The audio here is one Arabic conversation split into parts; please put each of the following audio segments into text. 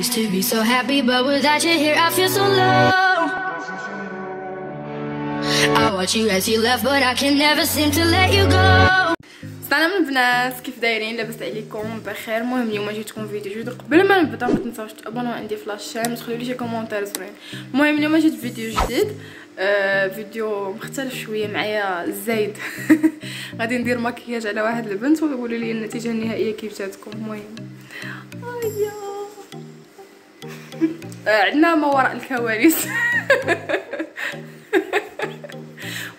used to be so happy, but without you here I feel so low. I watch you as you left, but I can never seem to let you go. سلام البنات، كيف دايرين؟ لاباس عليكم؟ بخير. المهم اليوم جيتكم فيديو جديد. قبل ما نبدا ما تنساوش تابوناو عندي في لاشين وتخليو لي شي كومونتير زوين. المهم اليوم جيت فيديو جديد، فيديو مختلف شويه. معايا زايد غادي ندير مكياج على واحد البنت وقولوا لي النتيجه النهائيه كيف جاتكم. المهم عندنا ما وراء الكواليس.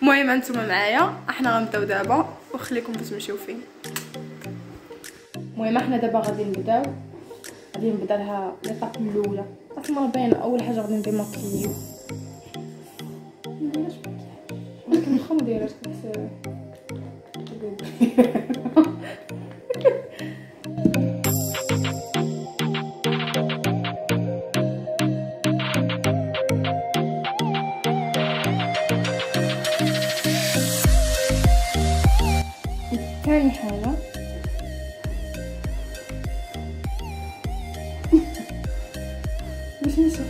المهم انتم معايا، احنا غنبداو دابا وخليكم باش نمشيو فين. المهم احنا دابا غادي نبدا لها ليطاب الاولى. اصلا باينه اول حاجه غادي ندير مكياج. نديرش مكياج ولكن واخا ما دايرهاش ثاني حاجه باش نشوف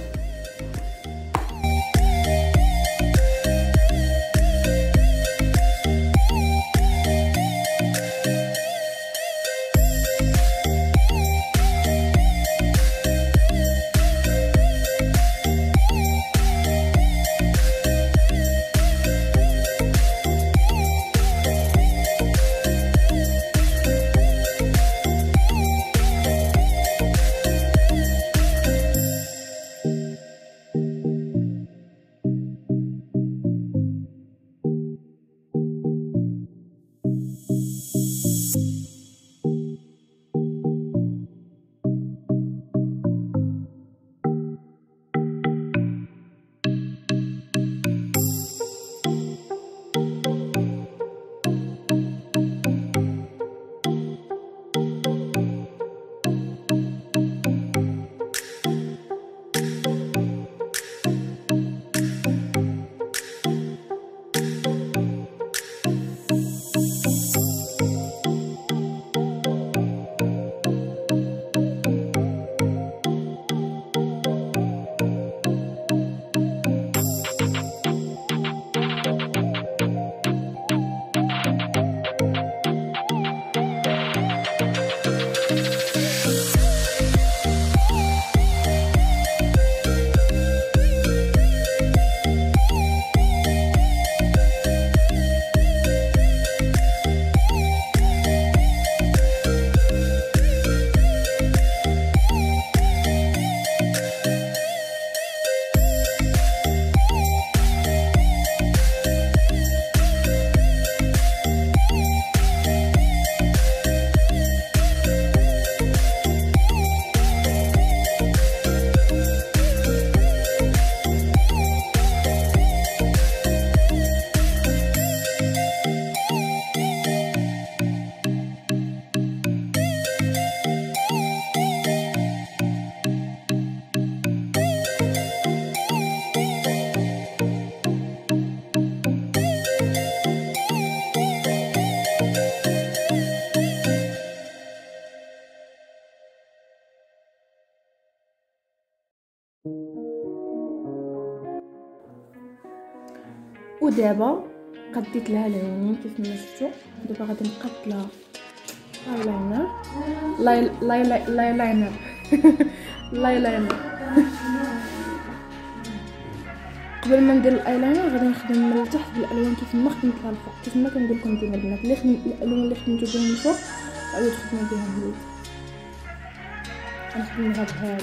ودابا قديت لها العينين كيف ما شفتوا. دابا غادي نقاد لها لايلاينر. قبل ما ندير الايلاينر غادي نخدم من التحت بالالوان كيف ما خدمت لها الفوق. كيف ما كنقول لكم ديما البنات، اللي خدم الالوان اللي خدمتو بهم الفوق عاودوا تخدموا بهم اليد. غنخدم لها بهذا،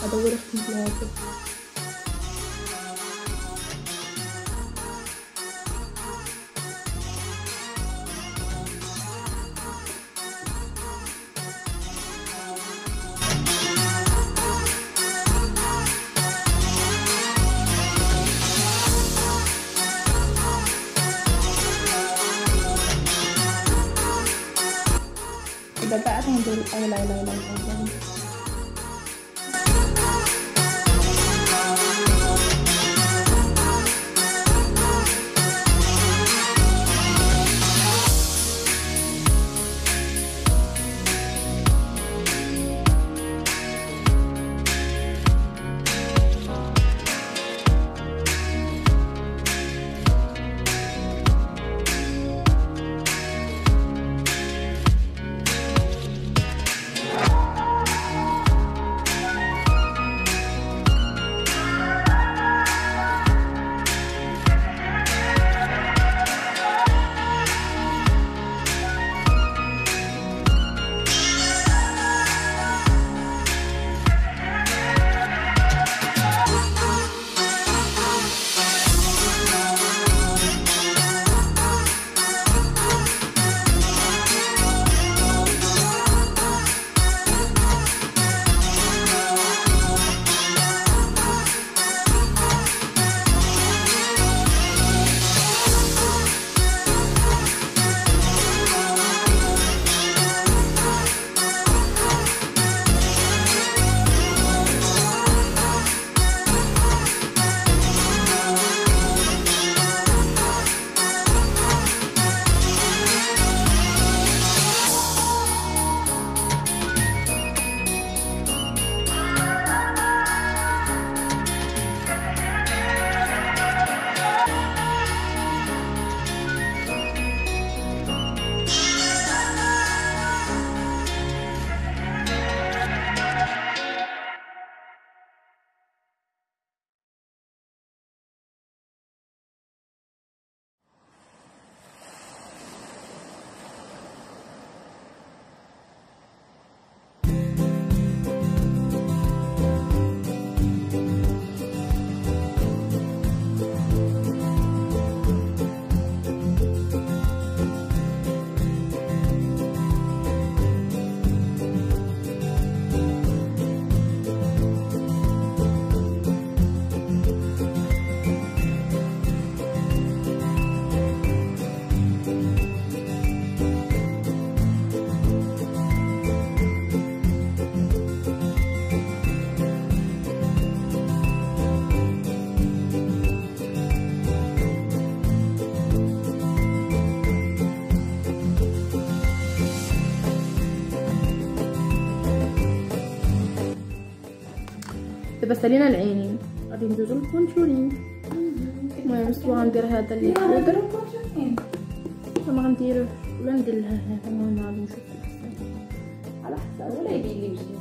هذا هو اللي خدمت لها به. دابا عاد ندير الايلاينر. دابا سالينا العينين غادي ندوزو للكونتورين. المهم سوا غندير هذا اللي بودر ولا ما غنديروش ولا ندير لها هذا. المهم غادي نشوف على حسب ولا يبين لي وجهي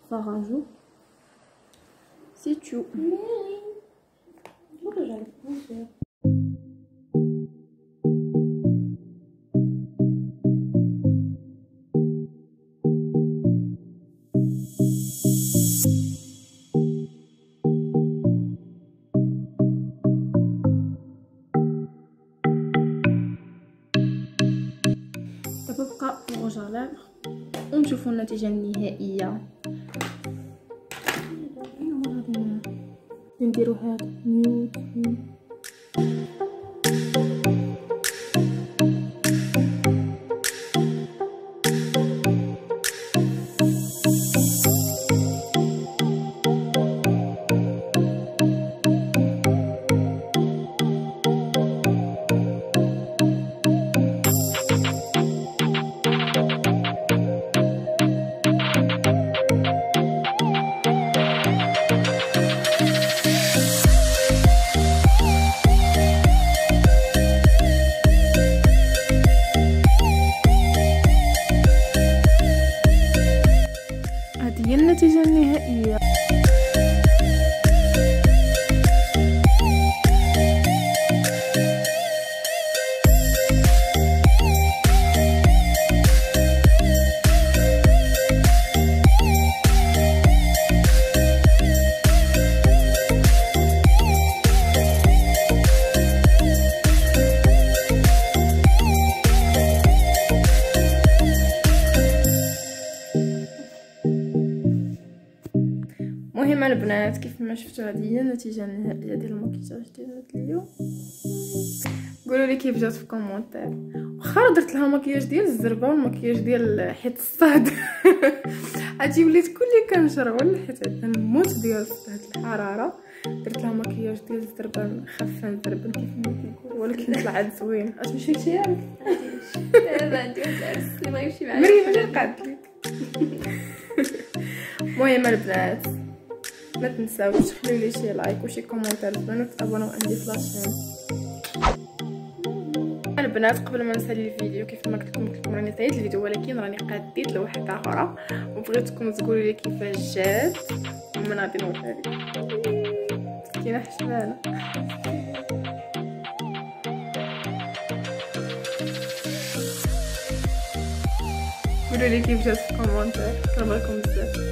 farajou. C'est tout. تبقى الروج على لافغ ونشوفوا النتيجة النهائية. نديرو هذا نيوت النتيجة النهائية. المهم البنات كيف ما شفتوا هذه هي النتيجه النهائيه ديال المكياج ديالنا اليوم. قولوا لي كيف جات في كومونتير. واخا درت لها مكياج ديال الزربه والمكياج ديال حيت الصهد عادي وليت كلي كنشرب ولا حيت نموت ديال هاد الحراره. درت لها مكياج ديال الزربه خفه نزربن كيف ما كيقولوا ولكن طلعت زوين. اش مشي شي ياك دابا عندي واحد العرس اللي بغا يمشي معايا مريم اللي قعدت لك. المهم البنات ما تنساوش تخليو لي شي لايك وشي كومونتير زوين وتابوناو عندي في لاشين. البنات قبل ما نسالي الفيديو كيف ما قلت لكم راني ساليت الفيديو ولكن راني قاديت لوحده اخرى وبغيتكم تقولوا لي كيفاش جات ومن غادي نوريها لكم. مسكينه حشمانه. قولوا لي كيف جات في الكومونتير، كنبغيكم بزاف.